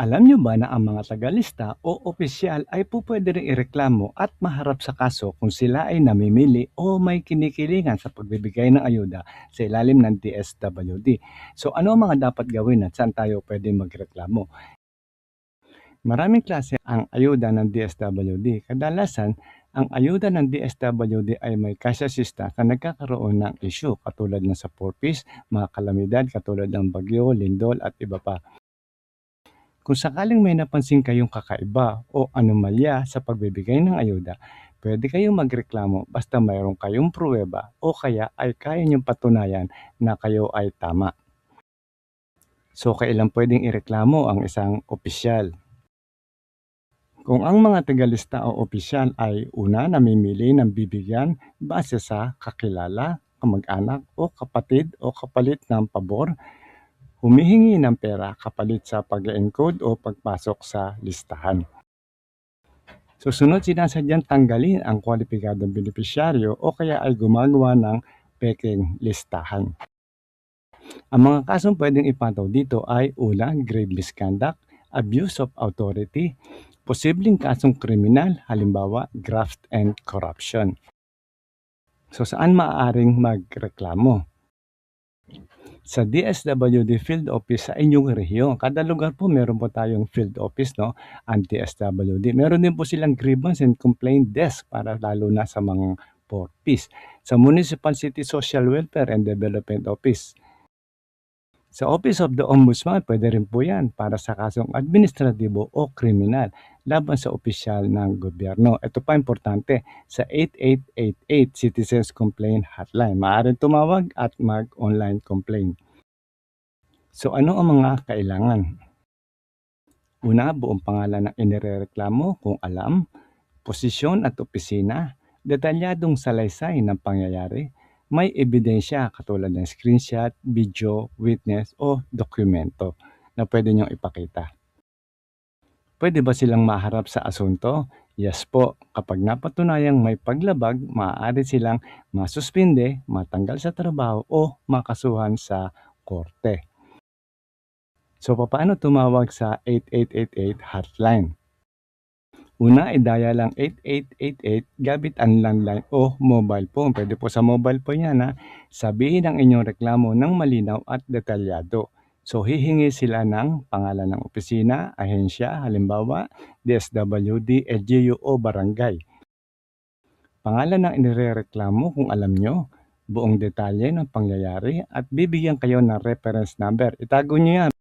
Alam niyo ba na ang mga tagalista o opisyal ay pupwede ring ireklamo at maharap sa kaso kung sila ay namimili o may kinikilingan sa pagbibigay ng ayuda sa ilalim ng DSWD? So ano ang mga dapat gawin at saan tayo pwede magreklamo? Maraming klase ang ayuda ng DSWD. Kadalasan, ang ayuda ng DSWD ay may cash assistance na nagkakaroon ng issue katulad ng sa porpis, mga kalamidad katulad ng bagyo, lindol at iba pa. Kung sakaling may napansin kayong kakaiba o anomalya sa pagbibigay ng ayuda, pwede kayong magreklamo basta mayroon kayong pruweba o kaya ay kaya niyong patunayan na kayo ay tama. So, kailan pwedeng ireklamo ang isang opisyal? Kung ang mga tagalista o opisyal ay una namimili ng bibigyan base sa kakilala, kamag-anak o kapatid o kapalit ng pabor, humihingi ng pera kapalit sa pag-encode o pagpasok sa listahan. Susunod, sinasadyang tanggalin ang kwalipikadong benepisyaryo o kaya ay gumagawa ng peking listahan. Ang mga kasong pwedeng ipataw dito ay una, grave misconduct, abuse of authority, posibleng kasong kriminal, halimbawa graft and corruption. So saan maaaring magreklamo? Sa DSWD Field Office sa inyong rehiyon. Kada lugar po meron po tayong field office, no? Ang DSWD. Meron din po silang grievance and complaint desk para lalo na sa mga porpis. Sa Municipal City Social Welfare and Development Office. Sa Office of the Ombudsman, pwede rin po yan para sa kasong administratibo o kriminal laban sa opisyal ng gobyerno. Ito pa importante, sa 8888 Citizens Complaint Hotline. Maaaring tumawag at mag-online complaint. So ano ang mga kailangan? Una, buong pangalan ng inirereklamo kung alam, posisyon at opisina, detalyadong salaysay ng pangyayari, may ebidensya katulad ng screenshot, video, witness o dokumento na pwede niyong ipakita. Pwede ba silang maharap sa asunto? Yes po. Kapag napatunayang may paglabag, maaari silang masuspinde, matanggal sa trabaho o makasuhan sa korte. So, paano tumawag sa 8888 hotline? Una, idaya lang 8888 gamit ang landline o mobile phone. Pwede po sa mobile phone yan, ha? Sabihin ang inyong reklamo ng malinaw at detalyado. So, hihingi sila ng pangalan ng opisina, ahensya, halimbawa, DSWD, LGU o barangay. Pangalan ng inirereklamo kung alam nyo, buong detalye ng pangyayari at bibigyan kayo ng reference number. Itago nyo yan.